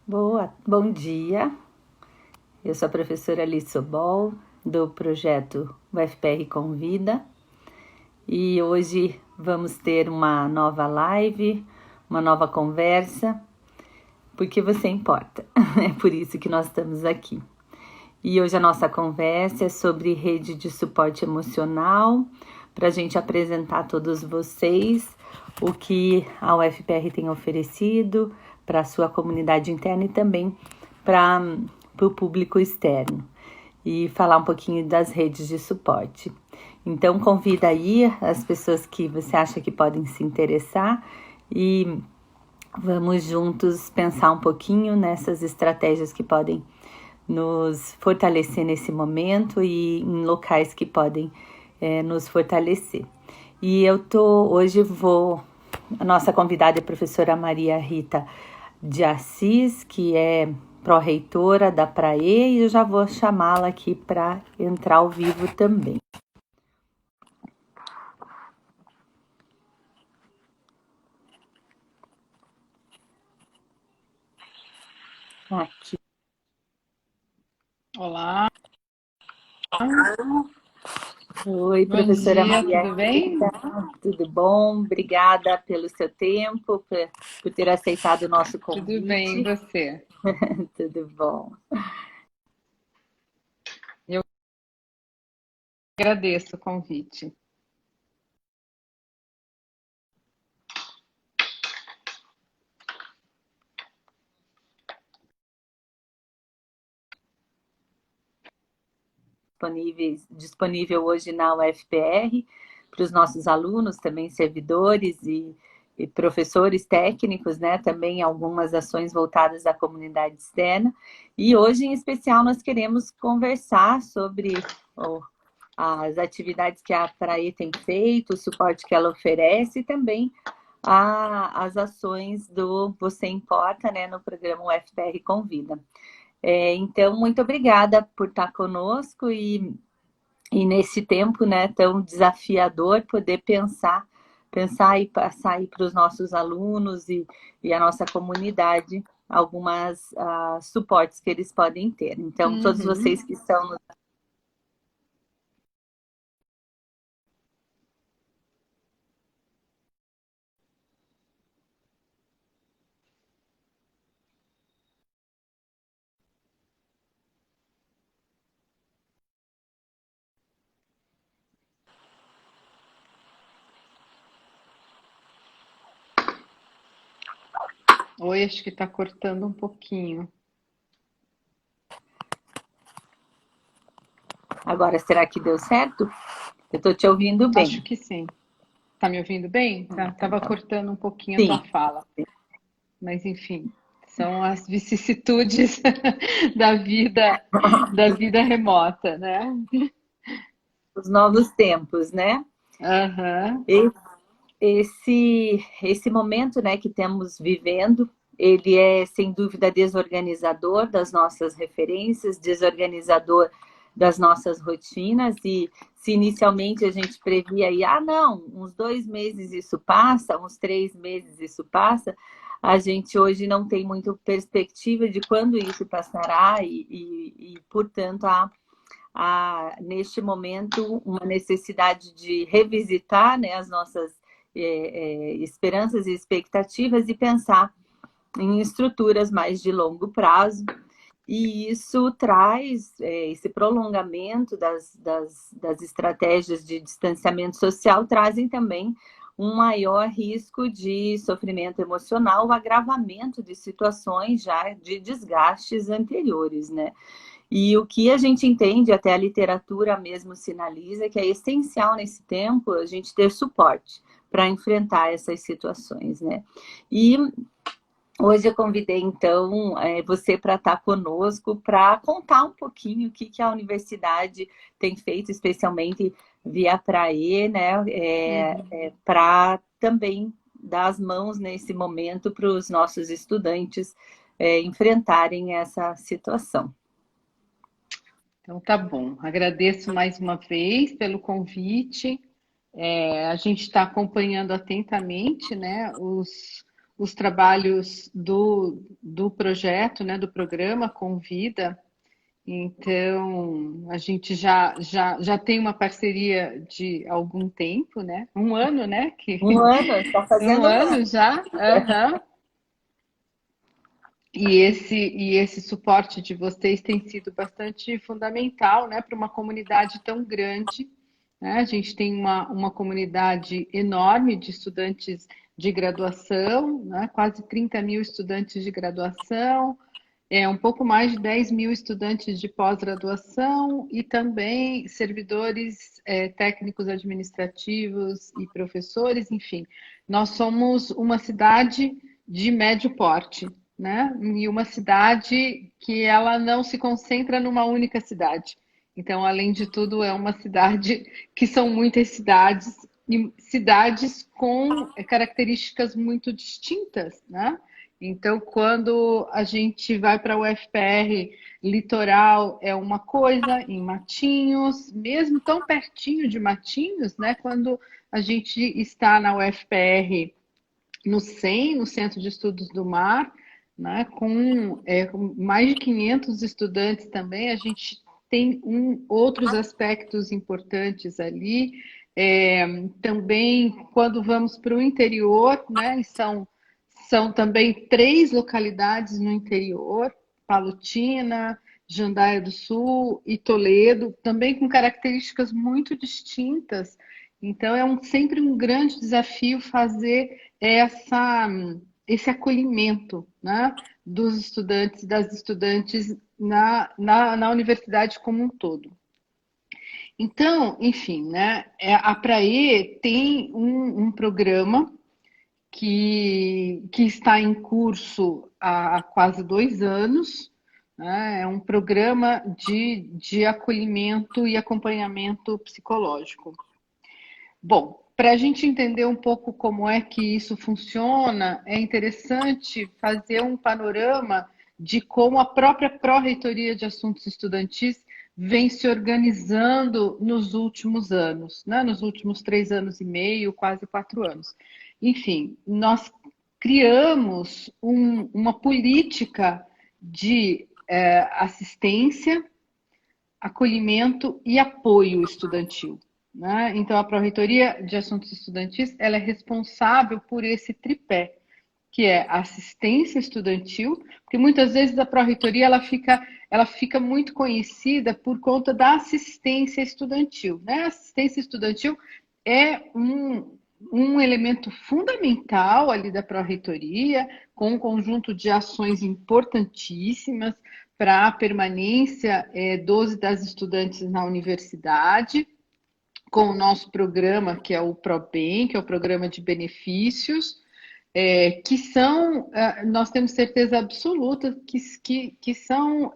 Bom dia. Eu sou a professora Alice Sobol, do projeto UFPR Convida, e hoje vamos ter uma nova live, uma nova conversa, porque você importa. É por isso que nós estamos aqui. E hoje a nossa conversa é sobre rede de suporte emocional, para a gente apresentar a todos vocês o que a UFPR tem oferecido para a sua comunidade interna e também para o público externo. E falar um pouquinho das redes de suporte. Então, convida aí as pessoas que você acha que podem se interessar e vamos juntos pensar um pouquinho nessas estratégias que podem nos fortalecer nesse momento e em locais que podem nos fortalecer. E a nossa convidada é a professora Maria Rita de Assis, que é pró-reitora da PRAE, e eu já vou chamá-la aqui para entrar ao vivo também. Aqui. Olá. Oi, Bom professora dia, Maria tudo bem? Rita, tudo bom? Obrigada pelo seu tempo, por ter aceitado o nosso Tudo bem, e convite. você? Tudo bom. Eu agradeço o convite. Disponível hoje na UFPR para os nossos alunos, também servidores e professores técnicos, né? Também algumas ações voltadas à comunidade externa. E hoje, em especial, nós queremos conversar sobre as atividades que a PRAE tem feito, o suporte que ela oferece e também as ações do Você Importa, né, no programa UFPR Convida. Então, muito obrigada por estar conosco e nesse tempo, né, tão desafiador, poder pensar e passar aí para os nossos alunos e a nossa comunidade algumas suportes que eles podem ter. Então, todos vocês que estão nos Oi, acho que está cortando um pouquinho. Agora, será que deu certo? Eu estou te ouvindo bem. Acho que sim. Tá me ouvindo bem? Então, Tava tá. cortando um pouquinho a tua Sim, fala. Mas enfim, são as vicissitudes da vida remota, né? os novos tempos, né? Aham. Esse momento, né, que estamos vivendo, ele é sem dúvida desorganizador das nossas referências, desorganizador das nossas rotinas. E se inicialmente a gente previa aí, não, uns 2 meses isso passa, uns 3 meses isso passa, a gente hoje não tem muito perspectiva de quando isso passará e portanto, há neste momento uma necessidade de revisitar, né, as nossas esperanças e expectativas e pensar em estruturas mais de longo prazo. E isso traz esse prolongamento das estratégias de distanciamento social, trazem também um maior risco de sofrimento emocional, o agravamento de situações já de desgastes anteriores, né? E o que a gente entende, até a literatura mesmo sinaliza, que é essencial nesse tempo a gente ter suporte para enfrentar essas situações, né? E hoje eu convidei, então, você para estar conosco, para contar um pouquinho o que a universidade tem feito, especialmente via PRAE, né? Para também dar as mãos nesse momento para os nossos estudantes enfrentarem essa situação. Então tá bom. Agradeço mais uma vez pelo convite. A gente está acompanhando atentamente, né, os trabalhos do projeto, né, do programa Convida. Então, a gente já tem uma parceria de algum tempo, né? Um ano, né? Um ano, está Um fazendo um ano. ano já. Aham. E esse suporte de vocês tem sido bastante fundamental, né, para uma comunidade tão grande, né? A gente tem uma comunidade enorme de estudantes de graduação, né? Quase 30 mil estudantes de graduação, um pouco mais de 10 mil estudantes de pós-graduação e também servidores técnicos administrativos e professores, enfim. Nós somos uma cidade de médio porte, né? E uma cidade que ela não se concentra numa única cidade. Então, além de tudo, é uma cidade que são muitas cidades e cidades com características muito distintas, né? Então, quando a gente vai para o UFPR, litoral é uma coisa, em Matinhos, mesmo tão pertinho de Matinhos, né? Quando a gente está na UFPR no CEM, no Centro de Estudos do Mar, né? Com mais de 500 estudantes também, a gente tem outros aspectos importantes ali. Também, quando vamos para o interior, né? E são também 3 localidades no interior, Palotina, Jandaia do Sul e Toledo, também com características muito distintas. Então, sempre um grande desafio fazer esse acolhimento, né, dos estudantes, das estudantes na universidade como um todo. Então, enfim, né, a Praê tem um programa que está em curso há quase 2 anos, né? É um programa de acolhimento e acompanhamento psicológico. Bom, para a gente entender um pouco como é que isso funciona, é interessante fazer um panorama de como a própria Pró-Reitoria de Assuntos Estudantis vem se organizando nos últimos anos, né? Nos últimos 3 anos e meio, quase 4 anos. Enfim, nós criamos uma política de assistência, acolhimento e apoio estudantil, né? Então, a Pró-Reitoria de Assuntos Estudantis ela é responsável por esse tripé, que é a assistência estudantil, porque muitas vezes a Pró-Reitoria ela fica muito conhecida por conta da assistência estudantil, né? A assistência estudantil é um elemento fundamental ali da Pró-Reitoria, com um conjunto de ações importantíssimas para a permanência dos e das estudantes na universidade, com o nosso programa, que é o ProBem, que é o Programa de Benefícios, que são, nós temos certeza absoluta que são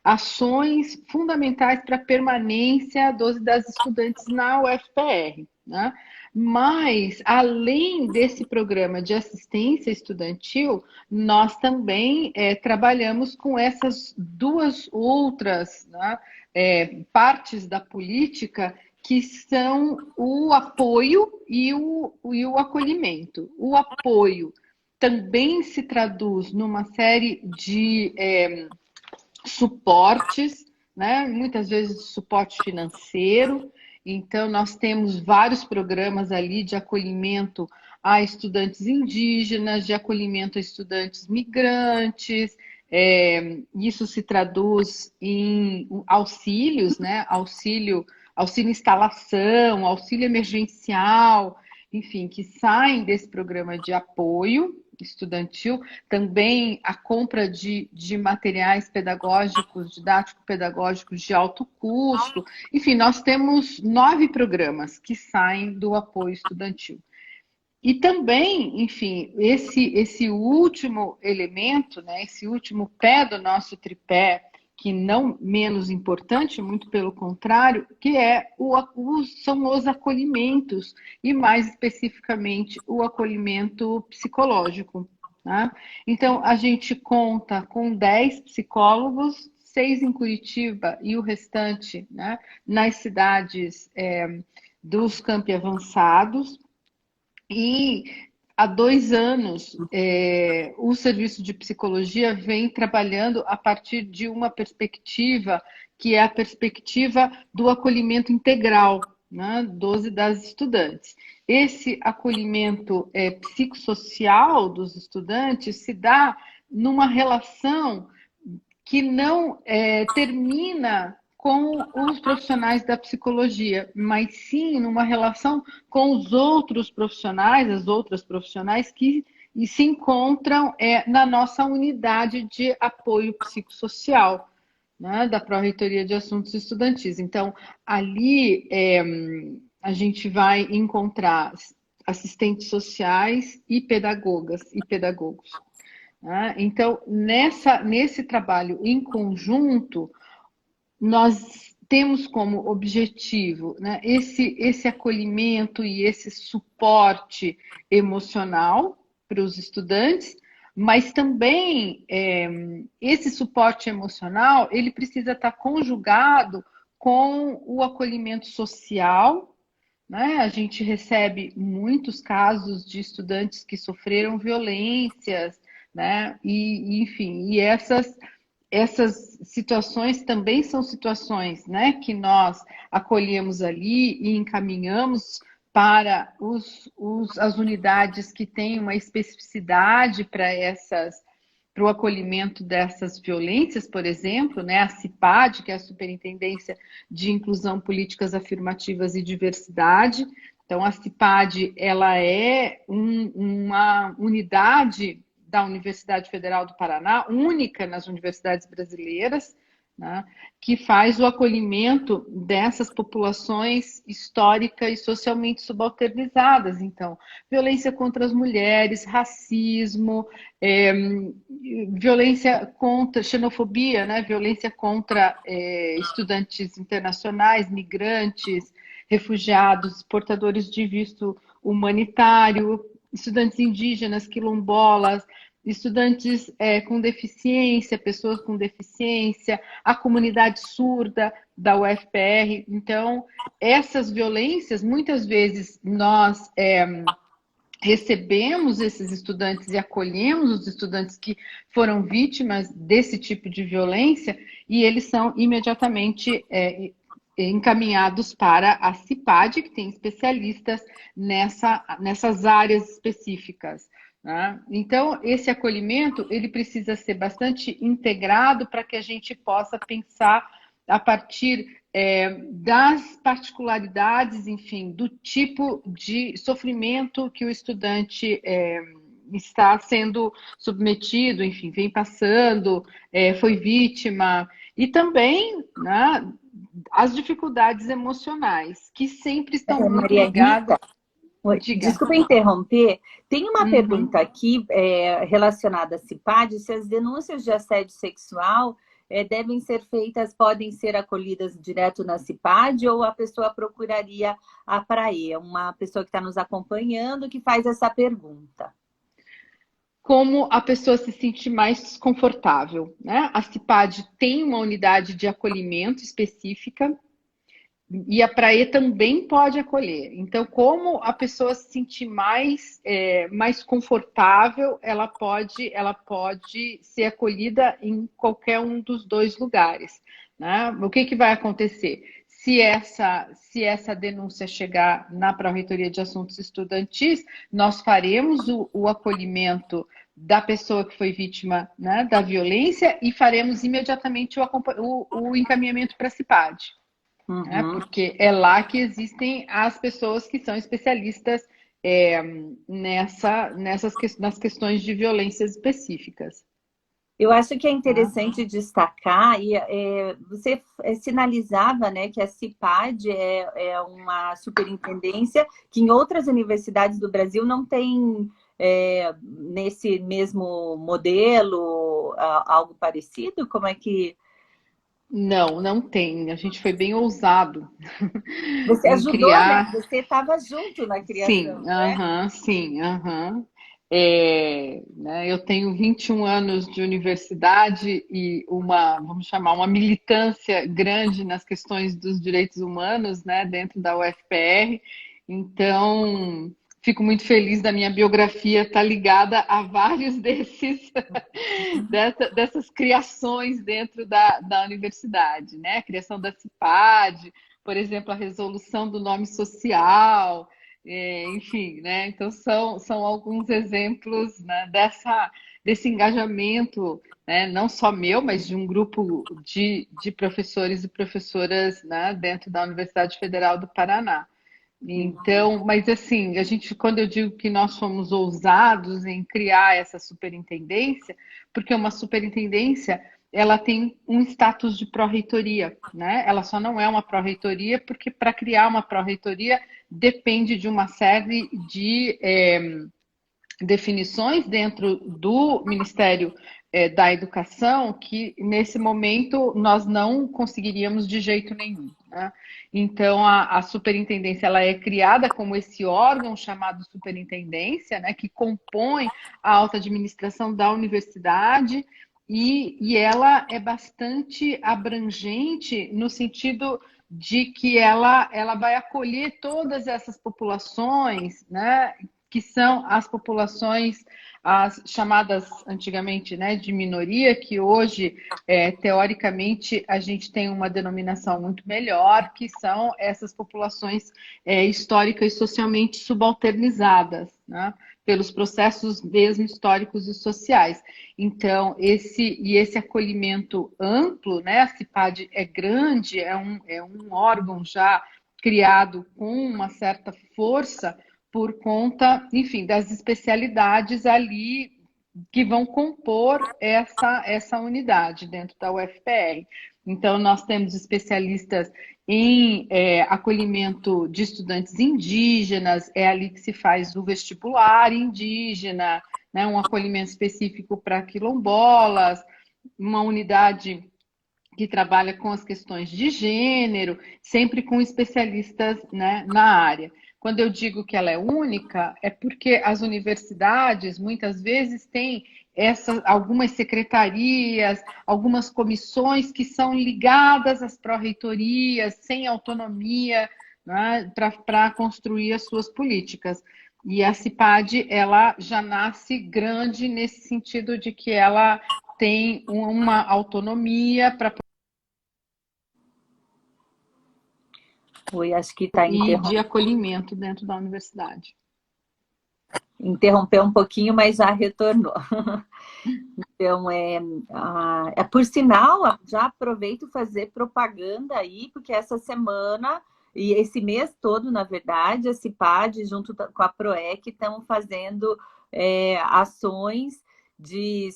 ações fundamentais para a permanência dos e das estudantes na UFPR, né? Mas, além desse programa de assistência estudantil, nós também trabalhamos com essas 2 outras, né, partes da política que são o apoio e o acolhimento. O apoio também se traduz numa série de suportes, né? Muitas vezes suporte financeiro. Então, nós temos vários programas ali de acolhimento a estudantes indígenas, de acolhimento a estudantes migrantes. Isso se traduz em auxílios, né? Auxílio instalação, auxílio emergencial, enfim, que saem desse programa de apoio estudantil, também a compra de materiais pedagógicos, didático-pedagógicos de alto custo. Enfim, nós temos 9 programas que saem do apoio estudantil. E também, enfim, esse último elemento, né, esse último pé do nosso tripé, que não menos importante, muito pelo contrário, que são os acolhimentos, e mais especificamente o acolhimento psicológico, né? Então, a gente conta com 10 psicólogos, 6 em Curitiba e o restante, né, nas cidades dos campi avançados, e há 2 anos, o Serviço de Psicologia vem trabalhando a partir de uma perspectiva que é a perspectiva do acolhimento integral, né, das estudantes. Esse acolhimento psicossocial dos estudantes se dá numa relação que não termina com os profissionais da psicologia, mas sim numa relação com os outros profissionais, as outras profissionais que se encontram na nossa unidade de apoio psicossocial, né, da Pró-Reitoria de Assuntos Estudantis. Então, ali a gente vai encontrar assistentes sociais e pedagogas e pedagogos. Né? Então, nesse trabalho em conjunto, nós temos como objetivo, né, esse acolhimento e esse suporte emocional para os estudantes, mas também esse suporte emocional ele precisa estar conjugado com o acolhimento social, né? A gente recebe muitos casos de estudantes que sofreram violências, né? Enfim, e essas situações também são situações, né, que nós acolhemos ali e encaminhamos para as unidades que têm uma especificidade para o acolhimento dessas violências, por exemplo, né, a CIPAD, que é a Superintendência de Inclusão, Políticas Afirmativas e Diversidade. Então, a CIPAD, ela é uma unidade da Universidade Federal do Paraná, única nas universidades brasileiras, né, que faz o acolhimento dessas populações históricas e socialmente subalternizadas. Então, violência contra as mulheres, racismo, violência contra xenofobia, né, violência contra estudantes internacionais, migrantes, refugiados, portadores de visto humanitário, estudantes indígenas, quilombolas, estudantes com deficiência, pessoas com deficiência, a comunidade surda da UFPR. Então, essas violências, muitas vezes nós recebemos esses estudantes e acolhemos os estudantes que foram vítimas desse tipo de violência e eles são imediatamente encaminhados para a CIPAD, que tem especialistas nessas áreas específicas. Né? Então, esse acolhimento ele precisa ser bastante integrado para que a gente possa pensar a partir das particularidades, enfim, do tipo de sofrimento que o estudante está sendo submetido, enfim, vem passando, foi vítima, e também, né, as dificuldades emocionais, que sempre estão muito Maria ligadas. Rita, desculpa interromper, tem uma pergunta aqui relacionada a CIPAD, se as denúncias de assédio sexual devem ser feitas, podem ser acolhidas direto na CIPAD ou a pessoa procuraria a PRAE? Uma pessoa que está nos acompanhando que faz essa pergunta. Como a pessoa se sente mais confortável, né? A CIPAD tem uma unidade de acolhimento específica e a PRAE também pode acolher. Então, como a pessoa se sentir mais confortável, ela pode ser acolhida em qualquer um dos dois lugares. Né? O que vai acontecer? Se essa denúncia chegar na Pró-Reitoria de Assuntos Estudantis, nós faremos o acolhimento da pessoa que foi vítima, né, da violência e faremos imediatamente o encaminhamento para a CIPAD. Né? Porque é lá que existem as pessoas que são especialistas nas questões de violências específicas. Eu acho que é interessante destacar, e você sinalizava, né, que a CIPAD é uma superintendência que em outras universidades do Brasil não tem nesse mesmo modelo, algo parecido? Como é que... Não tem. A gente foi bem ousado. Você ajudou, criar... né? Você estava junto na criação, né? Sim. Né, eu tenho 21 anos de universidade e vamos chamar, uma militância grande nas questões dos direitos humanos, né, dentro da UFPR. Então, fico muito feliz da minha biografia estar ligada a vários dessas criações dentro da universidade, né? A criação da CIPAD, por exemplo, a resolução do nome social, enfim, né? Então são alguns exemplos, né, desse engajamento, né, não só meu, mas de um grupo de professores e professoras, né, dentro da Universidade Federal do Paraná. Então, mas assim, quando eu digo que nós fomos ousados em criar essa superintendência, porque uma superintendência, ela tem um status de pró-reitoria, né? Ela só não é uma pró-reitoria porque para criar uma pró-reitoria depende de uma série de definições dentro do Ministério da Educação que, nesse momento, nós não conseguiríamos de jeito nenhum, né? Então, a superintendência ela é criada como esse órgão chamado superintendência, né, que compõe a alta administração da universidade e ela é bastante abrangente no sentido de que ela vai acolher todas essas populações, né, que são as populações, as chamadas antigamente, né, de minoria, que hoje, teoricamente, a gente tem uma denominação muito melhor, que são essas populações históricas e socialmente subalternizadas, né, pelos processos mesmo históricos e sociais. Então, esse acolhimento amplo, né, a CIPAD é grande, é um órgão já criado com uma certa força, por conta, enfim, das especialidades ali que vão compor essa unidade dentro da UFPR. Então, nós temos especialistas em acolhimento de estudantes indígenas, é ali que se faz o vestibular indígena, né, um acolhimento específico para quilombolas, uma unidade que trabalha com as questões de gênero, sempre com especialistas, né, na área. Quando eu digo que ela é única, é porque as universidades muitas vezes têm algumas secretarias, algumas comissões que são ligadas às pró-reitorias, sem autonomia, né, para construir as suas políticas. E a CIPAD, ela já nasce grande nesse sentido de que ela tem uma autonomia para acho que está e de acolhimento dentro da universidade. Interrompeu um pouquinho, mas já retornou. Então, por sinal, já aproveito fazer propaganda aí, porque essa semana e esse mês todo, na verdade, a CIPAD, junto com a PROEC, estão fazendo ações de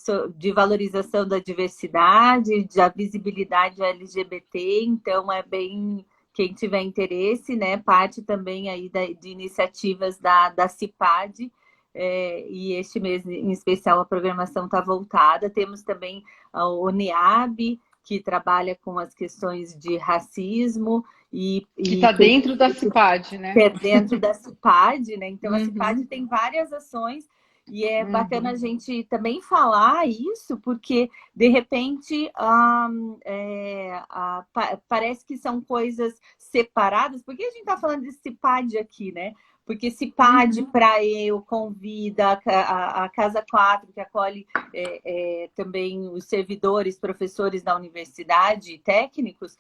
valorização da diversidade, da visibilidade LGBT, então é bem... Quem tiver interesse, né, parte também aí de iniciativas da CIPAD, e este mês em especial a programação está voltada. Temos também o NEAB, que trabalha com as questões de racismo que está dentro da CIPAD, né? Que é dentro da CIPAD, né? Então a CIPAD tem várias ações e é bacana a gente também falar isso, porque de repente parece que são coisas separadas. Por que a gente está falando de CIPAD aqui, né? Porque CIPAD, Praê, Convida, a Casa 4, que acolhe também os servidores, professores da universidade, técnicos,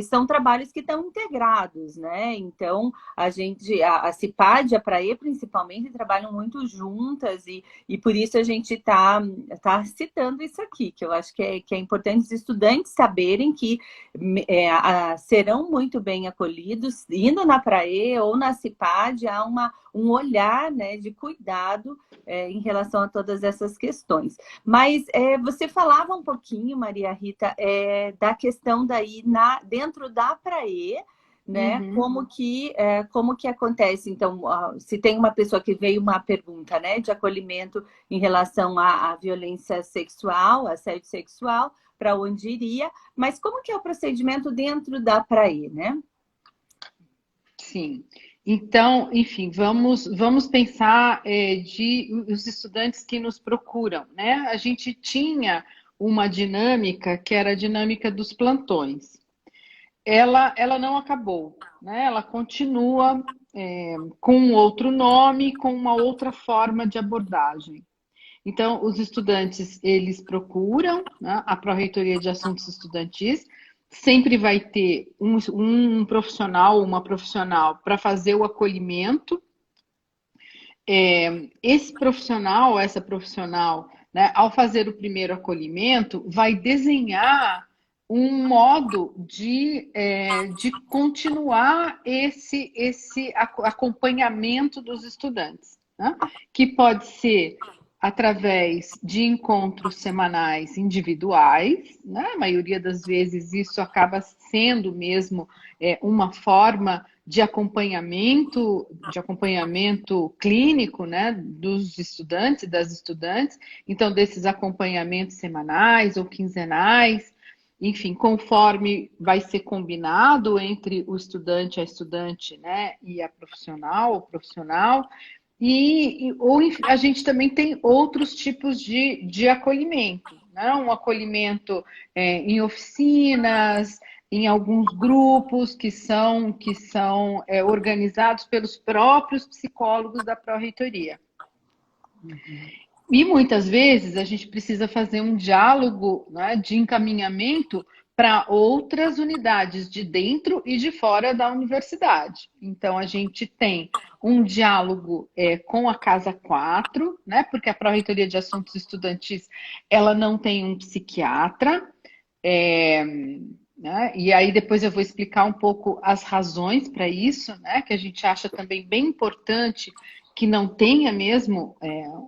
são trabalhos que estão integrados, né? Então, a CIPAD e a Praê, principalmente, trabalham muito juntas e por isso a gente tá citando isso aqui, que eu acho que é importante os estudantes saberem que serão muito bem acolhidos, indo na Praê ou na CIPAD, há um olhar, né, de cuidado em relação a todas essas questões. Mas você falava um pouquinho, Maria Rita, da questão daí dentro da Praê, né? Como que acontece? Então, se tem uma pessoa que veio uma pergunta, né, de acolhimento em relação à violência sexual, assédio sexual, para onde iria, mas como que é o procedimento dentro da Praê, né? Sim. Então, enfim, vamos pensar os estudantes que nos procuram, né? A gente tinha uma dinâmica que era a dinâmica dos plantões. Ela não acabou, né? Ela continua com outro nome, com uma outra forma de abordagem. Então, os estudantes, eles procuram, né, a Pró-Reitoria de Assuntos Estudantis, sempre vai ter um profissional, uma profissional para fazer o acolhimento. Esse profissional, essa profissional, né, ao fazer o primeiro acolhimento, vai desenhar um modo de continuar esse acompanhamento dos estudantes, né? Que pode ser através de encontros semanais individuais, né? A maioria das vezes isso acaba sendo mesmo uma forma de acompanhamento clínico, né, dos estudantes e das estudantes. Então, desses acompanhamentos semanais ou quinzenais, enfim, conforme vai ser combinado entre o estudante, a estudante, né, e a profissional, o profissional. Ou a gente também tem outros tipos de acolhimento, né? Um acolhimento em oficinas, em alguns grupos que são organizados pelos próprios psicólogos da Pró-Reitoria. E muitas vezes a gente precisa fazer um diálogo, né, de encaminhamento para outras unidades de dentro e de fora da universidade. Então, a gente tem um diálogo com a Casa 4, né, porque a Pró-Reitoria de Assuntos Estudantis ela não tem um psiquiatra, né, e aí depois eu vou explicar um pouco as razões para isso, né, que a gente acha também bem importante que não tenha mesmo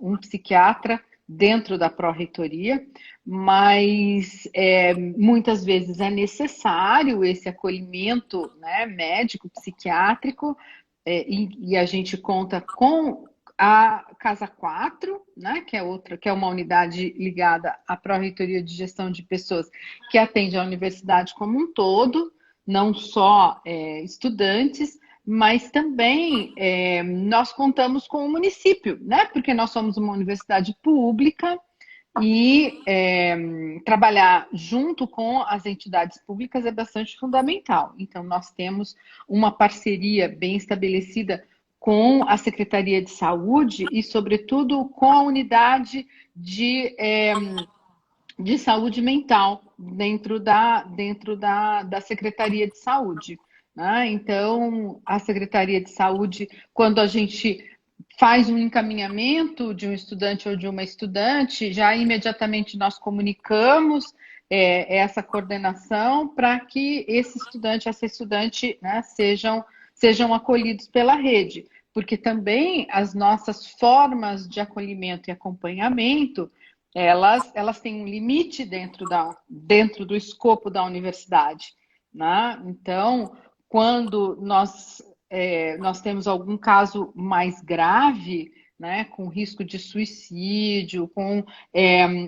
um psiquiatra dentro da Pró-Reitoria, mas muitas vezes é necessário esse acolhimento, né, médico, psiquiátrico, e a gente conta com a Casa 4, né, que é uma unidade ligada à Pró-Reitoria de Gestão de Pessoas, que atende a universidade como um todo, não só estudantes, mas também nós contamos com o município, né? Porque nós somos uma universidade pública e trabalhar junto com as entidades públicas é bastante fundamental. Então, nós temos uma parceria bem estabelecida com a Secretaria de Saúde e, sobretudo, com a unidade de saúde mental dentro da Secretaria de Saúde. Né? Então, a Secretaria de Saúde, quando a gente faz um encaminhamento de um estudante ou de uma estudante, já imediatamente nós comunicamos essa coordenação para que esse estudante, essa estudante, né, sejam acolhidos pela rede. Porque também as nossas formas de acolhimento e acompanhamento, elas têm um limite dentro do escopo da universidade. Né? Então, quando nós temos algum caso mais grave, né, com risco de suicídio, com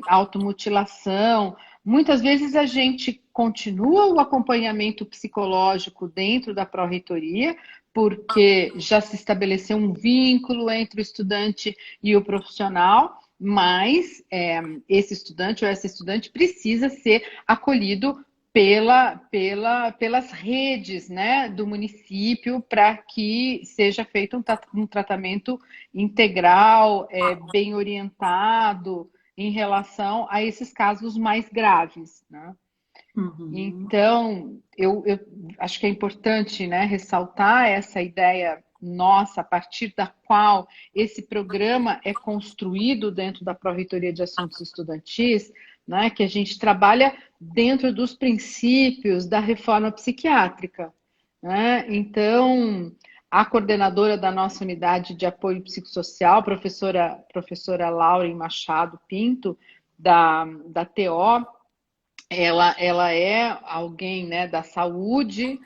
automutilação, muitas vezes a gente continua o acompanhamento psicológico dentro da Pró-Reitoria, porque já se estabeleceu um vínculo entre o estudante e o profissional, mas esse estudante ou essa estudante precisa ser acolhido pelas redes, né, do município, para que seja feito um tratamento integral, bem orientado em relação a esses casos mais graves. Né? Uhum. Então, eu acho que é importante, né, ressaltar essa ideia nossa, a partir da qual esse programa é construído dentro da Pró-Reitoria de Assuntos Estudantis, né, que a gente trabalha dentro dos princípios da reforma psiquiátrica. Né? Então, a coordenadora da nossa unidade de apoio psicossocial, professora Lauren Machado Pinto, da TO, ela é alguém, né, da saúde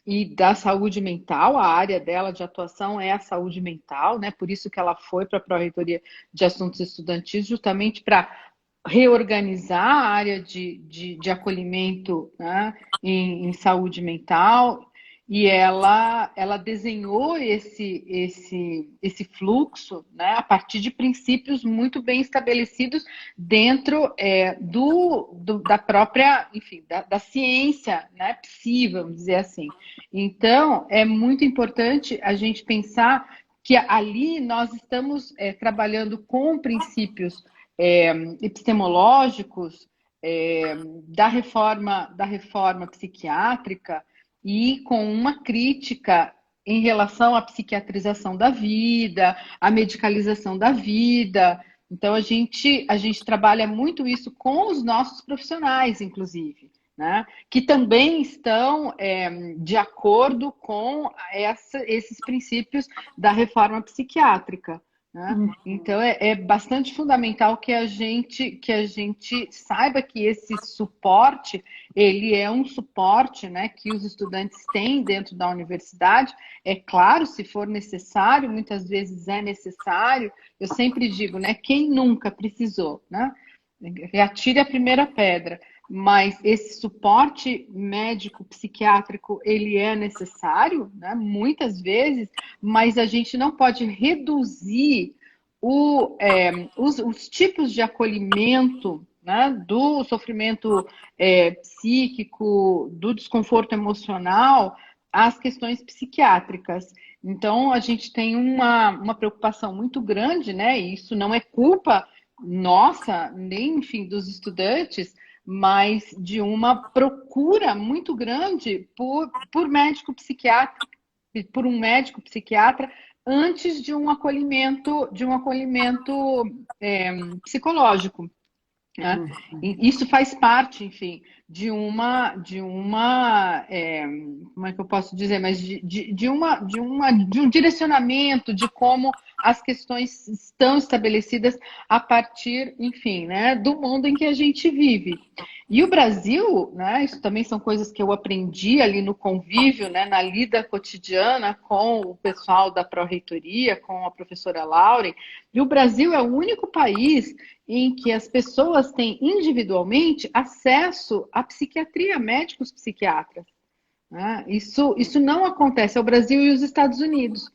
e da saúde mental. A área dela de atuação é a saúde mental, né? Por isso que ela foi para a Pró-Reitoria de Assuntos Estudantis, justamente para reorganizar a área de acolhimento, né, em saúde mental. e ela desenhou esse fluxo, né, a partir de princípios muito bem estabelecidos dentro da própria, enfim, da ciência, né, psi, vamos dizer assim. Então, é muito importante a gente pensar que ali nós estamos trabalhando com princípios epistemológicos da reforma psiquiátrica, e com uma crítica em relação à psiquiatrização da vida, à medicalização da vida. Então, a gente trabalha muito isso com os nossos profissionais, inclusive, né? Que também estão de acordo com esses princípios da reforma psiquiátrica. Né? Então, é bastante fundamental que a gente saiba que esse suporte, ele é um suporte, né, que os estudantes têm dentro da universidade. É claro, se for necessário, muitas vezes é necessário. Eu sempre digo, né, quem nunca precisou, né? Atire a primeira pedra. Mas esse suporte médico-psiquiátrico, ele é necessário, né, muitas vezes, mas a gente não pode reduzir os tipos de acolhimento, né, do sofrimento psíquico, do desconforto emocional, às questões psiquiátricas. Então, a gente tem uma preocupação muito grande, né, e isso não é culpa nossa, nem, enfim, dos estudantes, mas de uma procura muito grande por médico psiquiatra, por um médico psiquiatra, antes de um acolhimento psicológico. Né? E isso faz parte, enfim, como é que eu posso dizer, mas de um direcionamento de como as questões estão estabelecidas a partir, enfim, né, do mundo em que a gente vive. E o Brasil, né, isso também são coisas que eu aprendi ali no convívio, né, na lida cotidiana com o pessoal da Pró-Reitoria, com a professora Lauren, e o Brasil é o único país em que as pessoas têm individualmente acesso à psiquiatria, médicos psiquiatras. Né? Isso não acontece, é o Brasil e os Estados Unidos.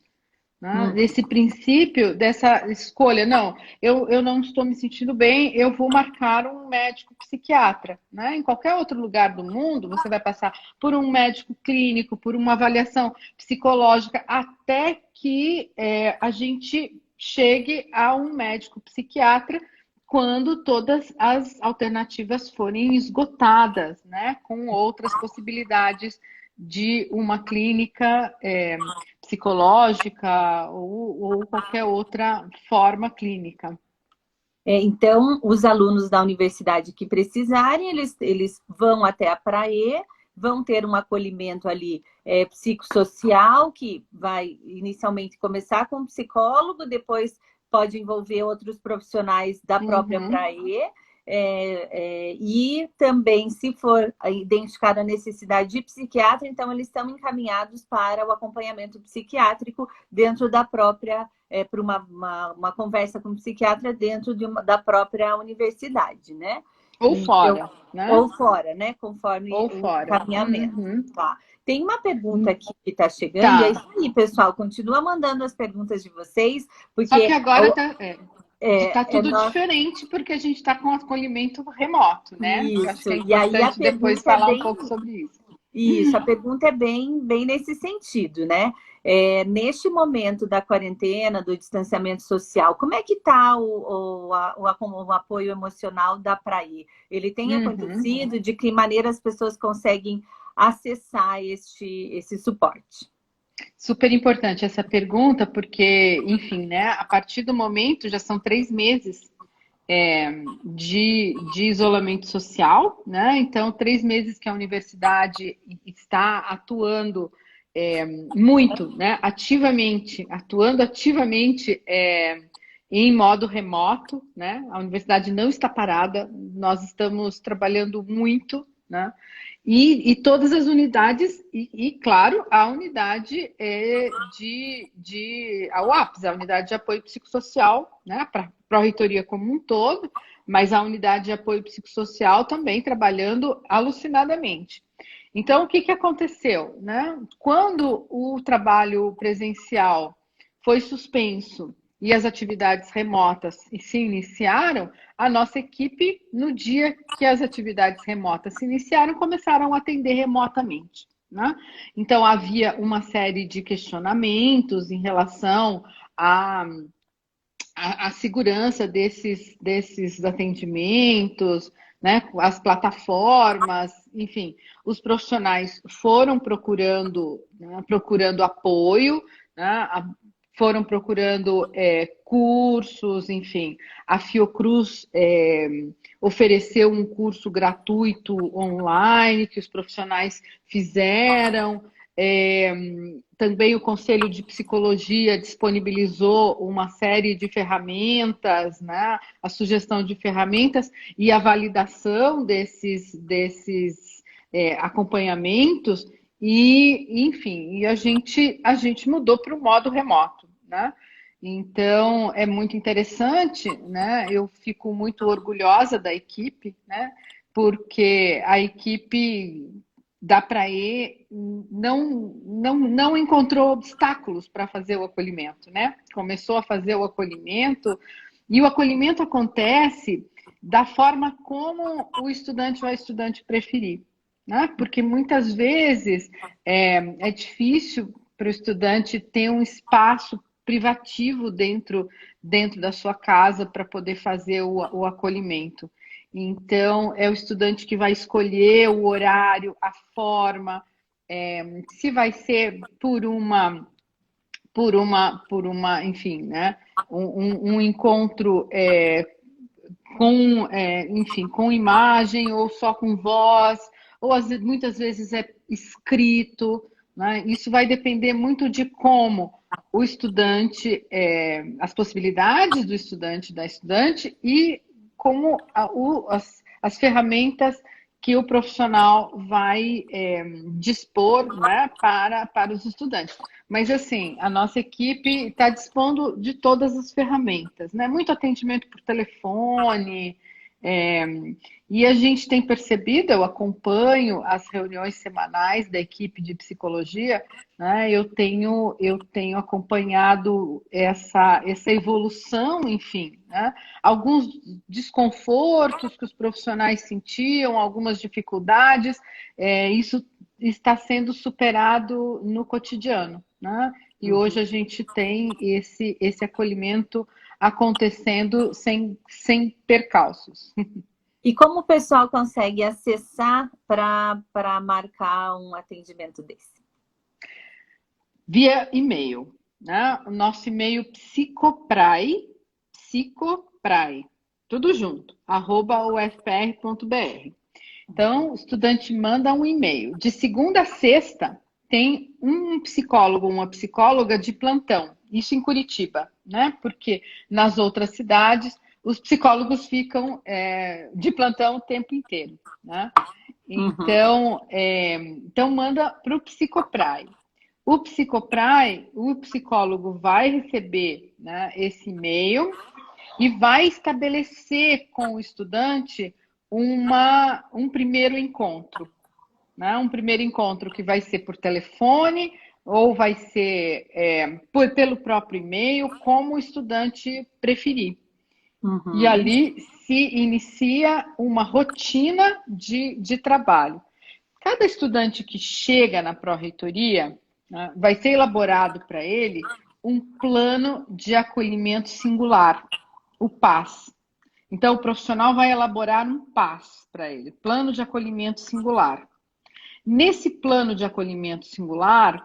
Né? Esse princípio dessa escolha, não, eu não estou me sentindo bem, eu vou marcar um médico psiquiatra. Né? Em qualquer outro lugar do mundo, você vai passar por um médico clínico, por uma avaliação psicológica, até que a gente chegue a um médico psiquiatra quando todas as alternativas forem esgotadas, né? Com outras possibilidades de uma clínica psicológica ou qualquer outra forma clínica. Então, os alunos da universidade que precisarem, eles vão até a Praê, vão ter um acolhimento ali psicossocial, que vai inicialmente começar com um psicólogo, depois pode envolver outros profissionais da própria Praê, e também, se for identificada a necessidade de psiquiatra, então eles estão encaminhados para o acompanhamento psiquiátrico dentro da própria, para uma conversa com o psiquiatra dentro da própria universidade, né? Ou fora, né? Ou fora, né? Conforme o encaminhamento. Tá. Tem uma pergunta aqui que está chegando, e é isso aí, pessoal. Continua mandando as perguntas de vocês, porque... Só que agora está tudo diferente, porque a gente está com acolhimento remoto, né? Isso, acho que é e aí a depois falar um pouco sobre isso. Isso, a pergunta é bem nesse sentido, né? Neste momento da quarentena, do distanciamento social, como é que está o apoio emocional da Praí? Ele tem acontecido? De que maneira as pessoas conseguem acessar esse suporte? Super importante essa pergunta, porque, enfim, né? A partir do momento, já são 3 meses de isolamento social, né? Então, 3 meses que a universidade está atuando muito, né? Atuando ativamente em modo remoto, né? A universidade não está parada, nós estamos trabalhando muito, né? E todas as unidades, claro, a unidade a UAPS, a unidade de apoio psicossocial, né, para a Pró-Reitoria como um todo, mas a unidade de apoio psicossocial também trabalhando alucinadamente. Então, o que que aconteceu, né? Quando o trabalho presencial foi suspenso e as atividades remotas se iniciaram, a nossa equipe, no dia que as atividades remotas se iniciaram, começaram a atender remotamente, né? Então, havia uma série de questionamentos em relação à, à segurança desses atendimentos, né? As plataformas, enfim, os profissionais foram procurando, né, procurando apoio, né, foram procurando cursos, enfim. A Fiocruz ofereceu um curso gratuito online que os profissionais fizeram. Também o Conselho de Psicologia disponibilizou uma série de ferramentas, né? A sugestão de ferramentas e a validação desses acompanhamentos, e, enfim, e a gente mudou para o modo remoto, né? Então, é muito interessante, né? Eu fico muito orgulhosa da equipe, né? Porque a equipe da Praê não encontrou obstáculos para fazer o acolhimento, né? Começou a fazer o acolhimento, e o acolhimento acontece da forma como o estudante ou a estudante preferir, né? Porque muitas vezes é difícil para o estudante ter um espaço privativo dentro da sua casa para poder fazer o acolhimento. Então, é o estudante que vai escolher o horário, a forma, se vai ser enfim, né? Um encontro enfim, com imagem ou só com voz, ou muitas vezes é escrito, né? Isso vai depender muito de como o estudante, as possibilidades do estudante, da estudante, e como as ferramentas que o profissional vai dispor, né, para os estudantes. Mas, assim, a nossa equipe está dispondo de todas as ferramentas, né? Muito atendimento por telefone, é, e a gente tem percebido, eu acompanho as reuniões semanais da equipe de psicologia, né? Eu tenho acompanhado essa evolução, enfim, né? Alguns desconfortos que os profissionais sentiam, algumas dificuldades, isso está sendo superado no cotidiano, né? E hoje a gente tem esse acolhimento acontecendo sem percalços. E como o pessoal consegue acessar para marcar um atendimento desse? Via e-mail, né? O nosso e-mail psicoprai, tudo junto, @ufpr.br. Então, o estudante manda um e-mail. De segunda a sexta, tem um psicólogo, uma psicóloga de plantão. Isso em Curitiba, né? Porque nas outras cidades, os psicólogos ficam de plantão o tempo inteiro, né? Então, então manda para o Psicoprai. O Psicoprai, o psicólogo vai receber, né, esse e-mail e vai estabelecer com o estudante um primeiro encontro, né? Um primeiro encontro que vai ser por telefone ou vai ser pelo próprio e-mail, como o estudante preferir. E ali se inicia uma rotina de trabalho. Cada estudante que chega na pró-reitoria, né, vai ser elaborado para ele um plano de acolhimento singular, o PAS. Então, o profissional vai elaborar um PAS para ele, plano de acolhimento singular. Nesse plano de acolhimento singular,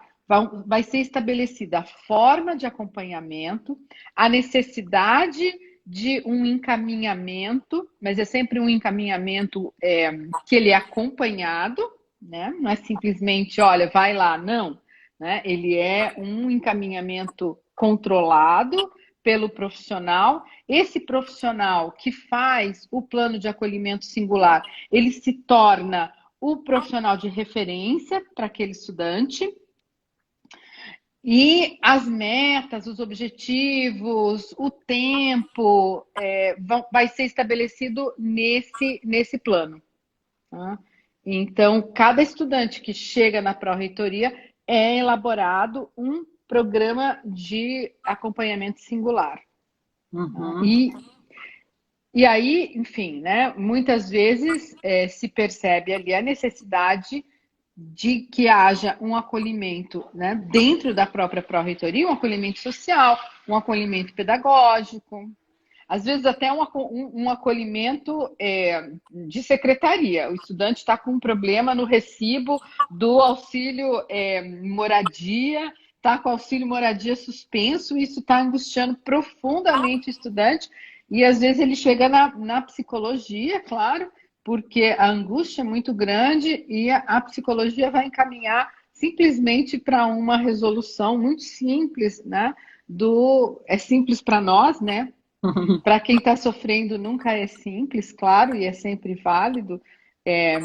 vai ser estabelecida a forma de acompanhamento, a necessidade de um encaminhamento, mas é sempre um encaminhamento que ele é acompanhado, né? Não é simplesmente, olha, vai lá, não. Né? Ele é um encaminhamento controlado pelo profissional. Esse profissional que faz o plano de acolhimento singular, ele se torna o profissional de referência para aquele estudante. E as metas, os objetivos, o tempo vai ser estabelecido nesse plano. Tá? Então, cada estudante que chega na pró-reitoria é elaborado um programa de acompanhamento singular. Uhum. E aí, enfim, né, muitas vezes se percebe ali a necessidade de que haja um acolhimento, né, dentro da própria pró-reitoria, um acolhimento social, um acolhimento pedagógico, às vezes até um acolhimento de secretaria. O estudante está com um problema no recibo do auxílio moradia, está com o auxílio moradia suspenso, isso está angustiando profundamente o estudante, e às vezes ele chega na psicologia, claro, porque a angústia é muito grande e a psicologia vai encaminhar simplesmente para uma resolução muito simples, né? É simples para nós, né? Para quem está sofrendo nunca é simples, claro, e é sempre válido, é,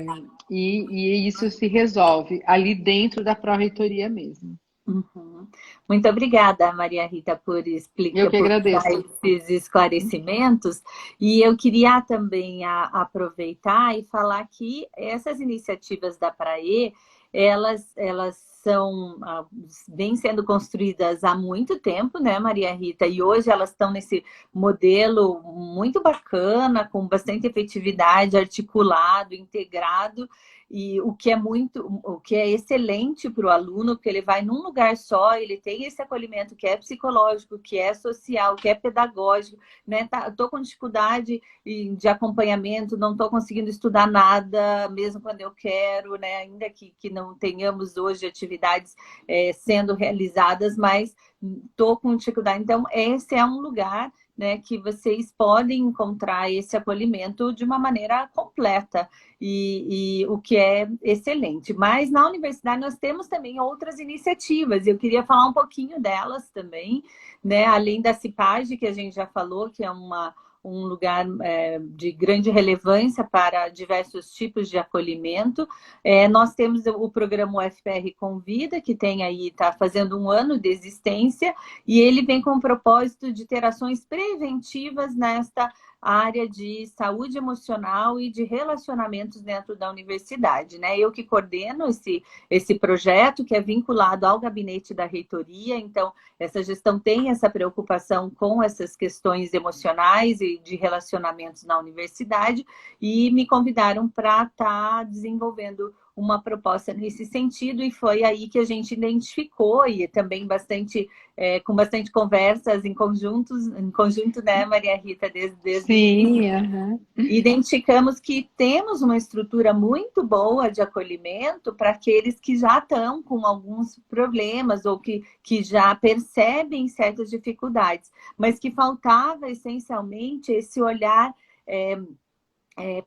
e isso se resolve ali dentro da pró-reitoria mesmo. Uhum. Muito obrigada, Maria Rita, por Eu explicar, que por dar agradeço. esses esclarecimentos. E eu queria também aproveitar e falar que essas iniciativas da Praê, elas são vêm sendo construídas há muito tempo, né, Maria Rita? E hoje elas estão nesse modelo muito bacana, com bastante efetividade, articulado, integrado. E o que é excelente para o aluno, porque ele vai num lugar só, ele tem esse acolhimento que é psicológico, que é social, que é pedagógico, né? Estou com dificuldade de acompanhamento, não estou conseguindo estudar nada, mesmo quando eu quero, né? Ainda que não tenhamos hoje atividades sendo realizadas, mas estou com dificuldade. Então, esse é um lugar, né, que vocês podem encontrar esse acolhimento de uma maneira completa e o que é excelente. Mas na universidade nós temos também outras iniciativas, eu queria falar um pouquinho delas também, né? Além da CIPAG, que a gente já falou, que é um lugar de grande relevância para diversos tipos de acolhimento. Nós temos o programa UFPR Convida, que tem aí, está fazendo 1 ano de existência, e ele vem com o propósito de ter ações preventivas nesta área de saúde emocional e de relacionamentos dentro da universidade, né? Eu que coordeno esse projeto, que é vinculado ao gabinete da reitoria, então essa gestão tem essa preocupação com essas questões emocionais e de relacionamentos na universidade, e me convidaram para estar desenvolvendo uma proposta nesse sentido, e foi aí que a gente identificou, e também com bastante conversas em conjunto, né, Maria Rita, desde o início, Sim, aham. identificamos que temos uma estrutura muito boa de acolhimento para aqueles que já estão com alguns problemas ou que já percebem certas dificuldades, mas que faltava essencialmente esse olhar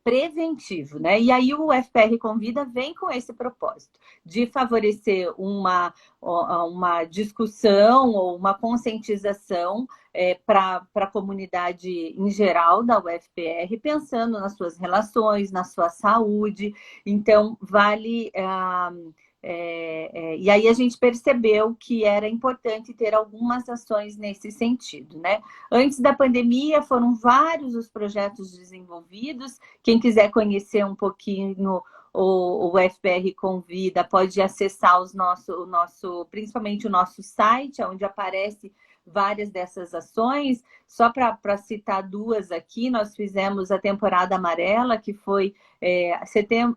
preventivo, né? E aí o FPR Convida vem com esse propósito de favorecer uma discussão ou uma conscientização para a comunidade em geral da UFPR, pensando nas suas relações, na sua saúde. Então, vale... e aí a gente percebeu que era importante ter algumas ações nesse sentido, né? Antes da pandemia, foram vários os projetos desenvolvidos. Quem quiser conhecer um pouquinho o FPR Convida, pode acessar principalmente o nosso site, onde aparece várias dessas ações. Só para citar 2 aqui, nós fizemos a temporada amarela, que foi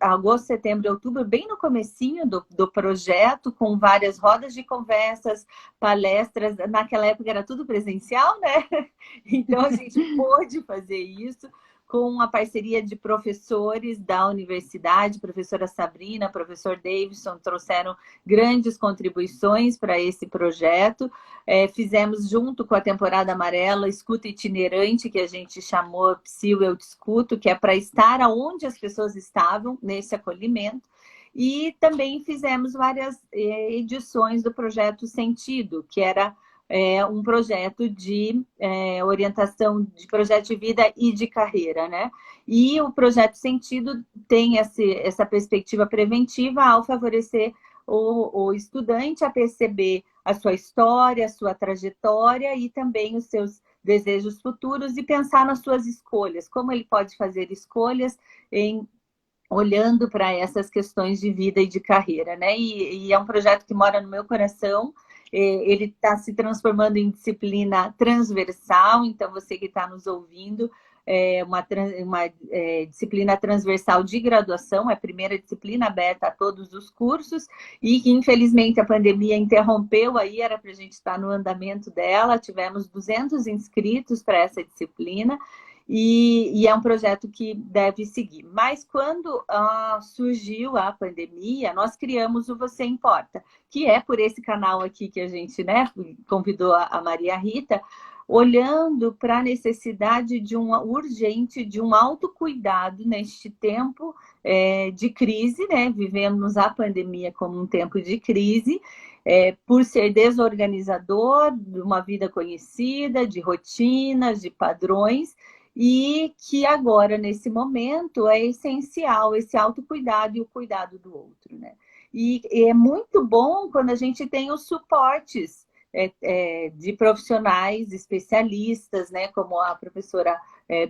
agosto, setembro e outubro, bem no comecinho do projeto, com várias rodas de conversas, palestras. Naquela época era tudo presencial, né? Então a gente pôde fazer isso com a parceria de professores da universidade, professora Sabrina, professor Davidson, trouxeram grandes contribuições para esse projeto. Fizemos junto com a temporada amarela, escuta itinerante, que a gente chamou Psil Eu Discuto, que é para estar onde as pessoas estavam nesse acolhimento. E também fizemos várias edições do projeto Sentido, que era um projeto de orientação de projeto de vida e de carreira, né? E o projeto Sentido tem essa perspectiva preventiva ao favorecer o estudante a perceber a sua história, a sua trajetória e também os seus desejos futuros e pensar nas suas escolhas, como ele pode fazer escolhas em olhando para essas questões de vida e de carreira, né? E é um projeto que mora no meu coração. Ele está se transformando em disciplina transversal, então você que está nos ouvindo, disciplina transversal de graduação, é a primeira disciplina aberta a todos os cursos, e que infelizmente a pandemia interrompeu aí, era para a gente estar no andamento dela, tivemos 200 inscritos para essa disciplina, e é um projeto que deve seguir. Mas quando surgiu a pandemia, nós criamos o Você Importa, que é por esse canal aqui que a gente, né, convidou a Maria Rita, olhando para a necessidade urgente de um autocuidado neste tempo de crise, né? Vivemos a pandemia como um tempo de crise, por ser desorganizador de uma vida conhecida, de rotinas, de padrões, e que agora, nesse momento, é essencial esse autocuidado e o cuidado do outro, né? E é muito bom quando a gente tem os suportes de profissionais especialistas, né? Como a professora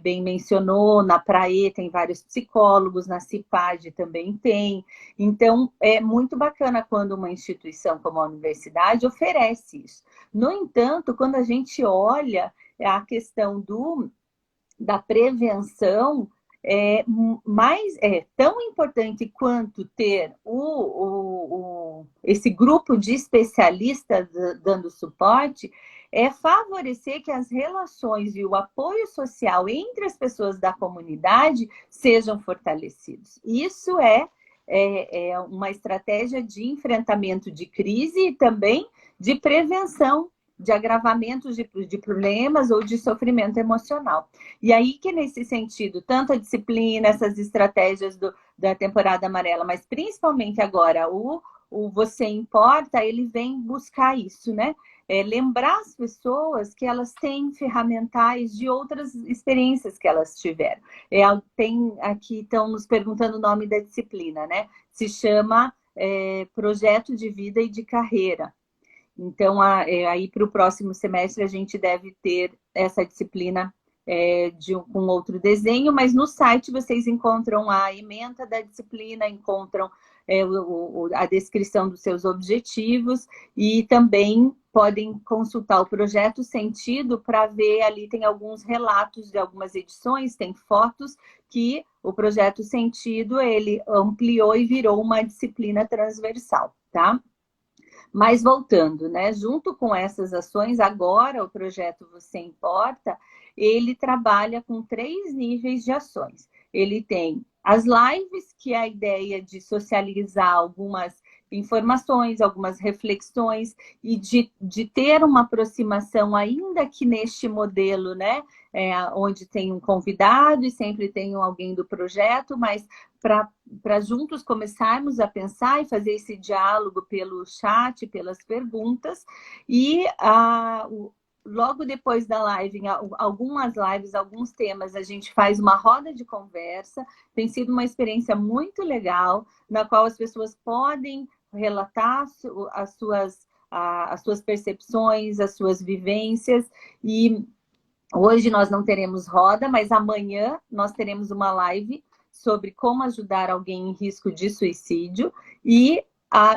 bem mencionou, na Praê tem vários psicólogos, na CIPAD também tem. Então, é muito bacana quando uma instituição como a universidade oferece isso. No entanto, quando a gente olha a questão da prevenção, é tão importante quanto ter esse grupo de especialistas dando suporte, é favorecer que as relações e o apoio social entre as pessoas da comunidade sejam fortalecidos. Isso é uma estratégia de enfrentamento de crise e também de prevenção de agravamentos de problemas ou de sofrimento emocional. E aí que, nesse sentido, tanto a disciplina, essas estratégias da temporada amarela, mas principalmente agora o Você Importa, ele vem buscar isso, né? Lembrar as pessoas que elas têm ferramentais de outras experiências que elas tiveram. Tem aqui, estão nos perguntando o nome da disciplina, né? Se chama Projeto de Vida e de Carreira. Então, aí para o próximo semestre a gente deve ter essa disciplina com outro desenho, mas no site vocês encontram a ementa da disciplina, encontram a descrição dos seus objetivos e também podem consultar o projeto Sentido para ver, ali tem alguns relatos de algumas edições, tem fotos que o projeto Sentido, ele ampliou e virou uma disciplina transversal, tá? Mas voltando, né? Junto com essas ações, agora o projeto Você Importa, ele trabalha com 3 níveis de ações. Ele tem as lives, que é a ideia de socializar algumas informações, algumas reflexões e de ter uma aproximação, ainda que neste modelo, né? Onde tem um convidado e sempre tem alguém do projeto, mas para juntos começarmos a pensar e fazer esse diálogo pelo chat, pelas perguntas, e logo depois da live, algumas lives, alguns temas, a gente faz uma roda de conversa. Tem sido uma experiência muito legal, na qual as pessoas podem relatar as suas percepções, as suas vivências, e hoje nós não teremos roda, mas amanhã nós teremos uma live sobre como ajudar alguém em risco de suicídio e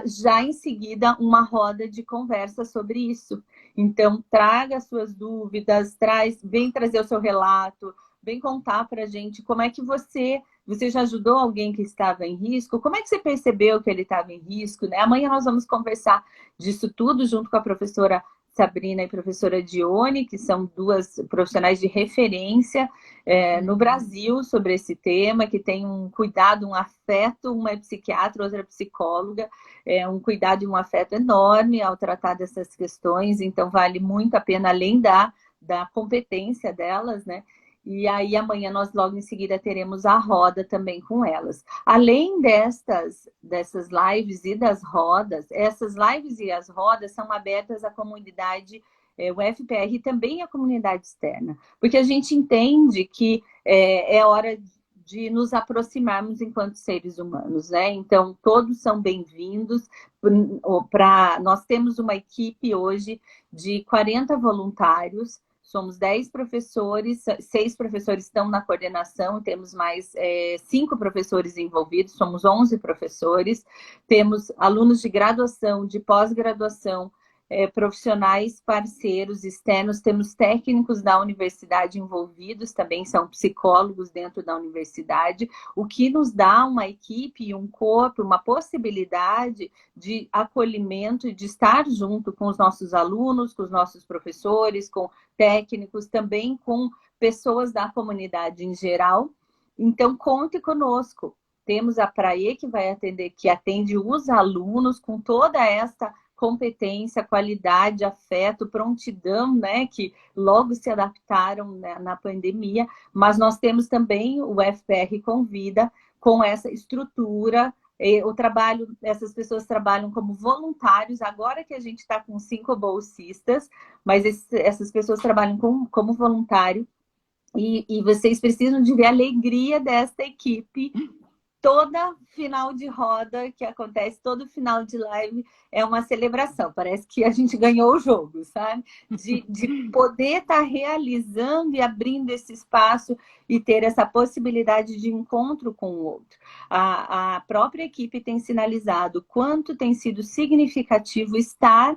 já em seguida uma roda de conversa sobre isso. Então, traga suas dúvidas, vem trazer o seu relato, vem contar para a gente como é que você já ajudou alguém que estava em risco, como é que você percebeu que ele estava em risco, né? Amanhã nós vamos conversar disso tudo junto com a professora Sabrina e professora Dione, que são 2 profissionais de referência no Brasil sobre esse tema, que tem um cuidado, um afeto, uma é psiquiatra, outra é psicóloga, um cuidado e um afeto enorme ao tratar dessas questões, então vale muito a pena, além da competência delas, né? E aí amanhã nós logo em seguida teremos a roda também com elas. Além dessas lives e das rodas, essas lives e as rodas são abertas à comunidade, o FPR também à comunidade externa, porque a gente entende que é hora de nos aproximarmos enquanto seres humanos, né? Então, todos são bem-vindos. Nós temos uma equipe hoje de 40 voluntários, somos 10 professores, 6 professores estão na coordenação, temos mais 5 professores envolvidos, somos 11 professores, temos alunos de graduação, de pós-graduação, profissionais parceiros externos, temos técnicos da universidade envolvidos, também são psicólogos dentro da universidade, o que nos dá uma equipe, um corpo, uma possibilidade de acolhimento e de estar junto com os nossos alunos, com os nossos professores, com técnicos, também com pessoas da comunidade em geral. Então, conte conosco. Temos a Praê, que atende os alunos com toda essa competência, qualidade, afeto, prontidão, né, que logo se adaptaram, né, na pandemia, mas nós temos também o FPR Convida com essa estrutura. O trabalho, essas pessoas trabalham como voluntários, agora que a gente está com 5 bolsistas, mas essas pessoas trabalham como voluntário, e vocês precisam de ver a alegria desta equipe. Toda final de roda que acontece, todo final de live é uma celebração. Parece que a gente ganhou o jogo, sabe? De poder estar realizando e abrindo esse espaço e ter essa possibilidade de encontro com o outro. A própria equipe tem sinalizado quanto tem sido significativo estar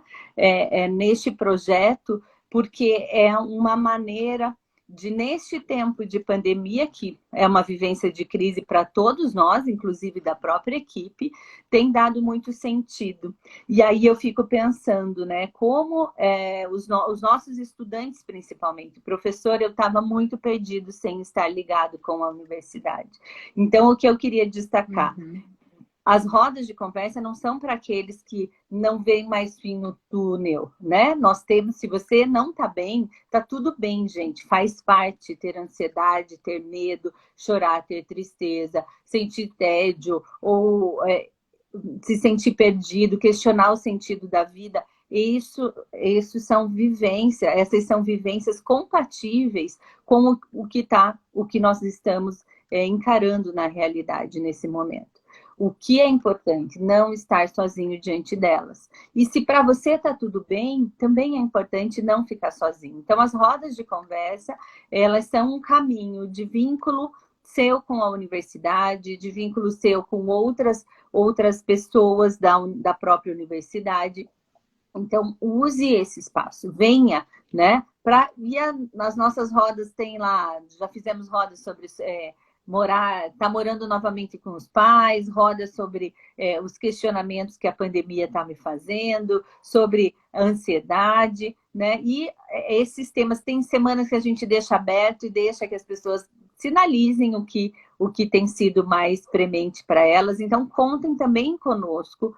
neste projeto, porque é uma maneira de, neste tempo de pandemia, que é uma vivência de crise para todos nós, inclusive da própria equipe, tem dado muito sentido. E aí eu fico pensando, né, como os nossos estudantes, principalmente, professor, eu estava muito perdido sem estar ligado com a universidade. Então, o que eu queria destacar... As rodas de conversa não são para aqueles que não veem mais fim no túnel, né? Nós temos, se você não está bem, tá tudo bem, gente. Faz parte ter ansiedade, ter medo, chorar, ter tristeza, sentir tédio ou se sentir perdido, questionar o sentido da vida. Isso são vivências, essas são vivências compatíveis com o que nós estamos encarando na realidade nesse momento. O que é importante? Não estar sozinho diante delas. E se para você está tudo bem, também é importante não ficar sozinho. Então, as rodas de conversa, elas são um caminho de vínculo seu com a universidade, de vínculo seu com outras pessoas da própria universidade. Então, use esse espaço, venha, né? Nas nossas rodas tem lá, já fizemos rodas sobre... tá morando novamente com os pais, roda sobre os questionamentos que a pandemia está me fazendo, sobre a ansiedade, né? E esses temas, tem semanas que a gente deixa aberto e deixa que as pessoas sinalizem o que tem sido mais premente para elas. Então, contem também conosco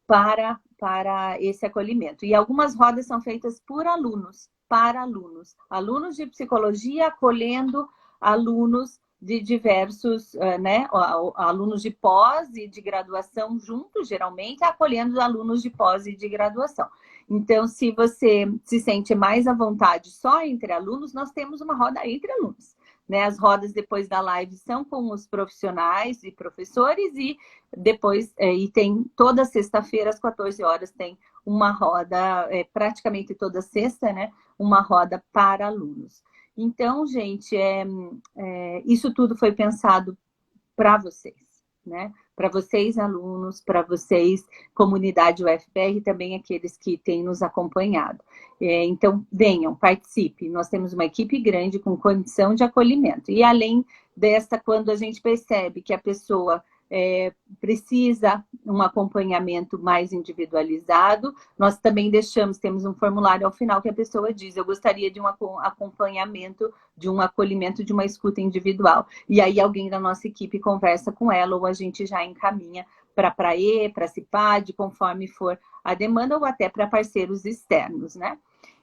para esse acolhimento. E algumas rodas são feitas por alunos, para alunos. Alunos de psicologia acolhendo alunos de diversos, né, alunos de pós e de graduação juntos, geralmente, acolhendo alunos de pós e de graduação. Então, se você se sente mais à vontade só entre alunos, nós temos uma roda entre alunos, né? As rodas depois da live são com os profissionais e professores, e depois, e tem toda sexta-feira, às 14 horas, tem uma roda, praticamente toda sexta, né? Uma roda para alunos. Então, gente, isso tudo foi pensado para vocês, né? Para vocês, alunos, para vocês, comunidade UFPR, e também aqueles que têm nos acompanhado. Então, venham, participe. Nós temos uma equipe grande com condição de acolhimento. E além dessa, quando a gente percebe que a pessoa precisa um acompanhamento mais individualizado, nós também temos um formulário ao final que a pessoa diz: eu gostaria de um acompanhamento, de um acolhimento, de uma escuta individual. E aí alguém da nossa equipe conversa com ela, ou a gente já encaminha para a Praê, para a CIPAD, conforme for a demanda, ou até para parceiros externos, né?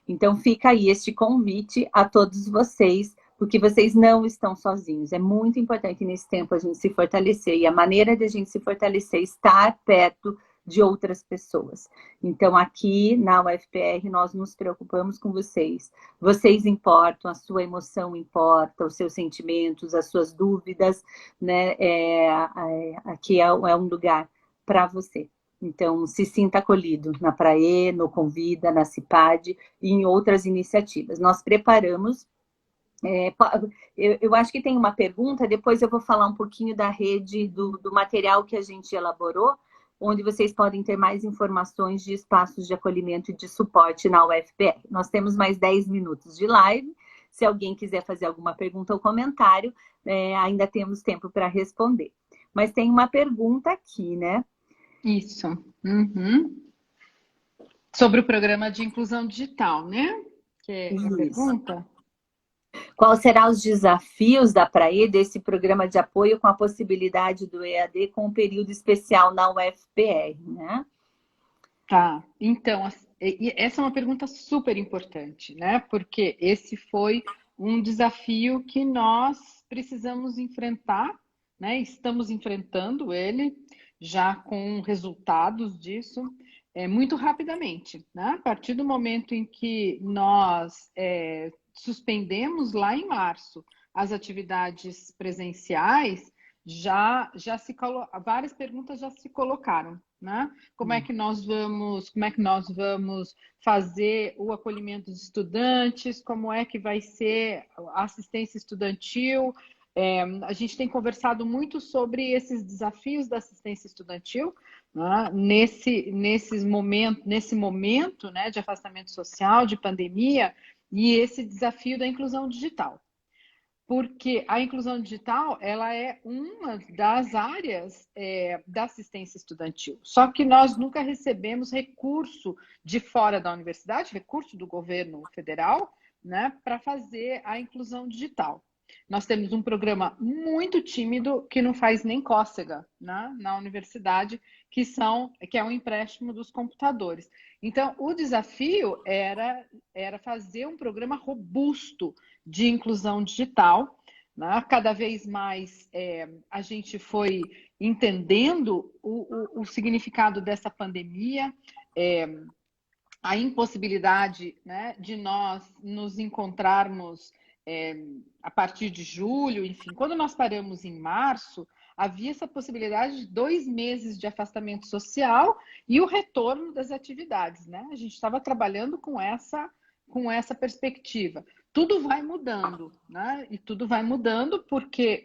Então fica aí este convite a todos vocês, porque vocês não estão sozinhos. É muito importante nesse tempo a gente se fortalecer, e a maneira de a gente se fortalecer é estar perto de outras pessoas. Então, aqui na UFPR, nós nos preocupamos com vocês. Vocês importam, a sua emoção importa, os seus sentimentos, as suas dúvidas, né? Aqui é um lugar para você. Então, se sinta acolhido na Praê, no Convida, na Cipad e em outras iniciativas. Nós preparamos. Eu acho que tem uma pergunta, depois eu vou falar um pouquinho da rede, do material que a gente elaborou, onde vocês podem ter mais informações de espaços de acolhimento e de suporte na UFPR. Nós temos mais 10 minutos de live. Se alguém quiser fazer alguma pergunta ou comentário, ainda temos tempo para responder. Mas tem uma pergunta aqui, né? Isso. Uhum. Sobre o programa de inclusão digital, né? Que é a pergunta. Qual serão os desafios da Praê desse programa de apoio com a possibilidade do EAD com um período especial na UFPR, né? Tá, então, essa é uma pergunta super importante, né? Porque esse foi um desafio que nós precisamos enfrentar, né? Estamos enfrentando ele já com resultados disso muito rapidamente, né? A partir do momento em que nós suspendemos lá em março as atividades presenciais, várias perguntas já se colocaram, né? Como é que nós vamos fazer o acolhimento dos estudantes? Como é que vai ser a assistência estudantil? A gente tem conversado muito sobre esses desafios da assistência estudantil, né? Nesse momento, né, de afastamento social, de pandemia, e esse desafio da inclusão digital. Porque a inclusão digital ela é uma das áreas da assistência estudantil. Só que nós nunca recebemos recurso de fora da universidade, recurso do governo federal, né, para fazer a inclusão digital. Nós temos um programa muito tímido que não faz nem cócega, né, na universidade, que é um empréstimo dos computadores. Então, o desafio era fazer um programa robusto de inclusão digital, né? Cada vez mais a gente foi entendendo o significado dessa pandemia, a impossibilidade, né, de nós nos encontrarmos a partir de julho, enfim. Quando nós paramos em março, havia essa possibilidade de 2 meses de afastamento social e o retorno das atividades, né? A gente estava trabalhando com essa perspectiva. Tudo vai mudando, né? E tudo vai mudando porque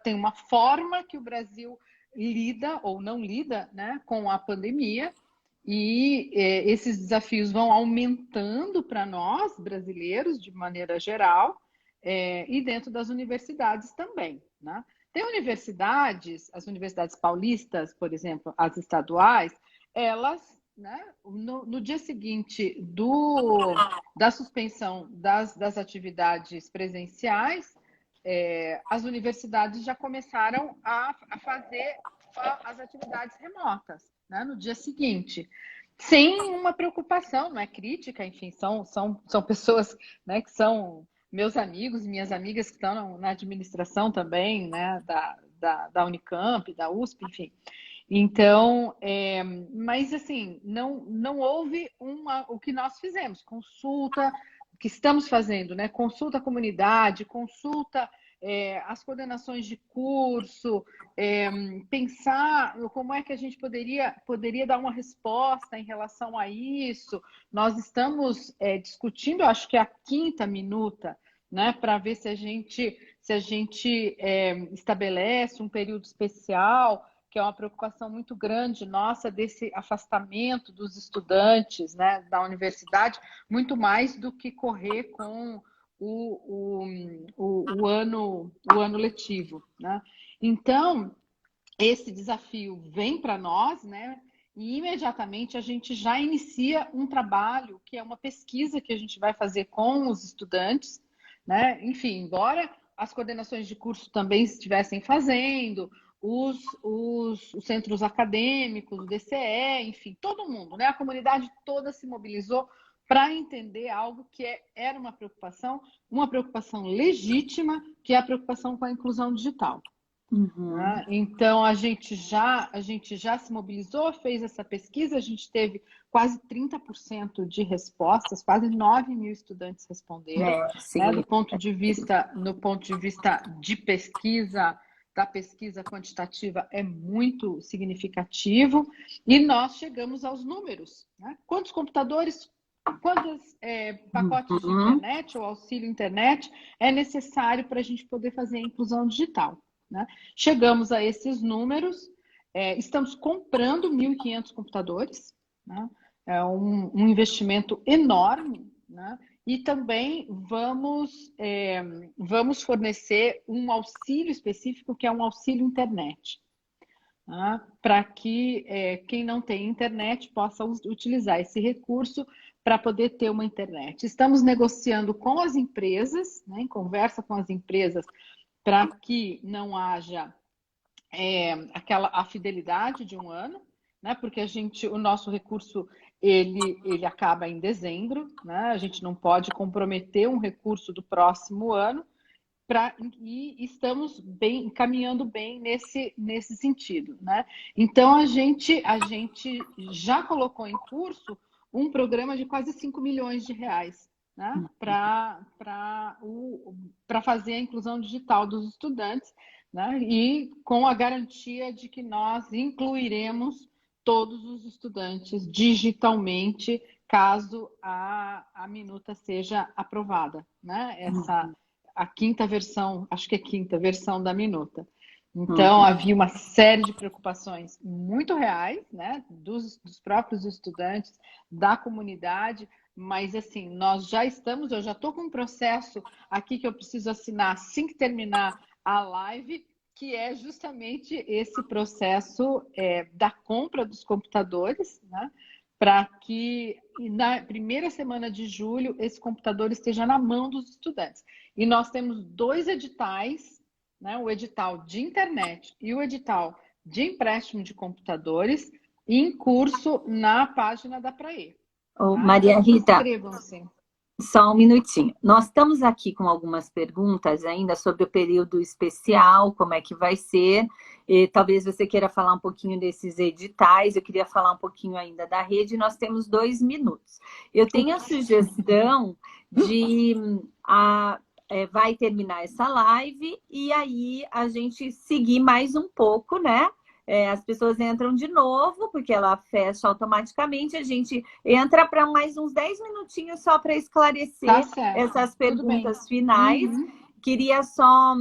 tem uma forma que o Brasil lida ou não lida, né, com a pandemia, e esses desafios vão aumentando para nós, brasileiros, de maneira geral, e dentro das universidades também, né? Tem universidades, as universidades paulistas, por exemplo, as estaduais, elas, né, no dia seguinte da suspensão das atividades presenciais, as universidades já começaram a fazer as atividades remotas, né, no dia seguinte, sem uma preocupação, não é crítica, enfim, são pessoas, né, que são meus amigos, minhas amigas que estão na administração também, né, da Unicamp, da USP, enfim. Então, mas assim, não houve o que nós fizemos, consulta, que estamos fazendo, né? Consulta à comunidade, consulta as coordenações de curso, pensar como é que a gente poderia dar uma resposta em relação a isso. Nós estamos discutindo, acho que é a 5ª minuta, né, para ver se a gente estabelece um período especial, que é uma preocupação muito grande nossa desse afastamento dos estudantes, né, da universidade, muito mais do que correr com o ano letivo, né? Então, esse desafio vem para nós, né? E imediatamente a gente já inicia um trabalho que é uma pesquisa que a gente vai fazer com os estudantes, né? Enfim, embora as coordenações de curso também estivessem fazendo, os centros acadêmicos, o DCE, enfim, todo mundo, né? A comunidade toda se mobilizou para entender algo que era uma preocupação legítima, que é a preocupação com a inclusão digital. Uhum. Né? Então, a gente já se mobilizou, fez essa pesquisa, a gente teve quase 30% de respostas, quase 9.000 estudantes responderam, né? No ponto de vista de pesquisa, da pesquisa quantitativa é muito significativo, e nós chegamos aos números, né? Quantos computadores, quantos pacotes de internet ou auxílio internet é necessário para a gente poder fazer a inclusão digital, né? Chegamos a esses números, estamos comprando 1.500 computadores, né? É um investimento enorme, né? E também vamos fornecer um auxílio específico, que é um auxílio internet, né? Para que quem não tem internet possa utilizar esse recurso para poder ter uma internet. Estamos negociando com as empresas, né, em conversa com as empresas, para que não haja a fidelidade de um ano, né? Porque o nosso recurso ele acaba em dezembro, né? A gente não pode comprometer um recurso do próximo ano, e estamos caminhando bem nesse sentido, né? Então a gente já colocou em curso um programa de quase 5 milhões de reais, né? Para fazer a inclusão digital dos estudantes, né? E com a garantia de que nós incluiremos todos os estudantes digitalmente, caso a minuta seja aprovada, né? A quinta versão, acho que é a quinta versão da minuta. Então, havia uma série de preocupações muito reais, né? Dos próprios estudantes, da comunidade, mas assim, eu já estou com um processo aqui que eu preciso assinar assim que terminar a live, que é justamente esse processo da compra dos computadores, né? Para que na primeira semana de julho esse computador esteja na mão dos estudantes. E nós temos 2 editais, né? O edital de internet e o edital de empréstimo de computadores em curso na página da Praê. Maria Rita, inscrevam-se. Só um minutinho. Nós estamos aqui com algumas perguntas ainda sobre o período especial, como é que vai ser. E talvez você queira falar um pouquinho desses editais. Eu queria falar um pouquinho ainda da rede. Nós temos 2 minutos. Eu tenho a sugestão de... vai terminar essa live e aí a gente seguir mais um pouco, né? As pessoas entram de novo, porque ela fecha automaticamente, a gente entra para mais uns 10 minutinhos só para esclarecer essas perguntas finais. Queria só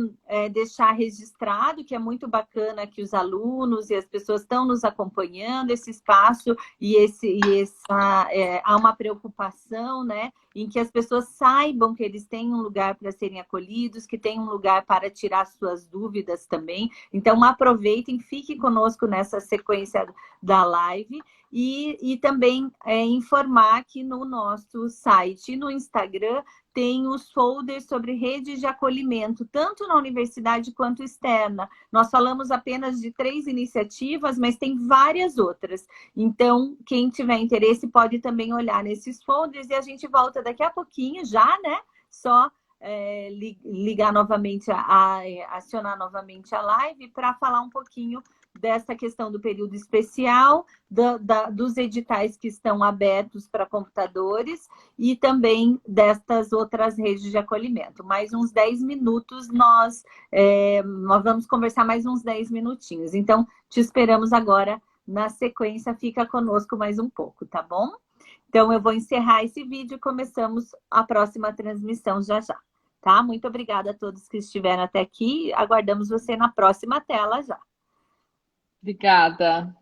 deixar registrado que é muito bacana que os alunos e as pessoas estão nos acompanhando, esse espaço há uma preocupação, né, em que as pessoas saibam que eles têm um lugar para serem acolhidos, que tem um lugar para tirar suas dúvidas também. Então, aproveitem, fiquem conosco nessa sequência da live e também informar que no nosso site e no Instagram tem os folders sobre redes de acolhimento, tanto na universidade quanto externa. Nós falamos apenas de 3 iniciativas, mas tem várias outras. Então, quem tiver interesse pode também olhar nesses folders e a gente volta daqui a pouquinho já, né? Só ligar novamente, acionar novamente a live para falar um pouquinho dessa questão do período especial, dos editais que estão abertos para computadores e também destas outras redes de acolhimento. Mais uns 10 minutos, nós vamos conversar mais uns 10 minutinhos. Então, te esperamos agora na sequência, fica conosco mais um pouco, tá bom? Então, eu vou encerrar esse vídeo e começamos a próxima transmissão já já, tá? Muito obrigada a todos que estiveram até aqui. Aguardamos você na próxima tela já. Obrigada.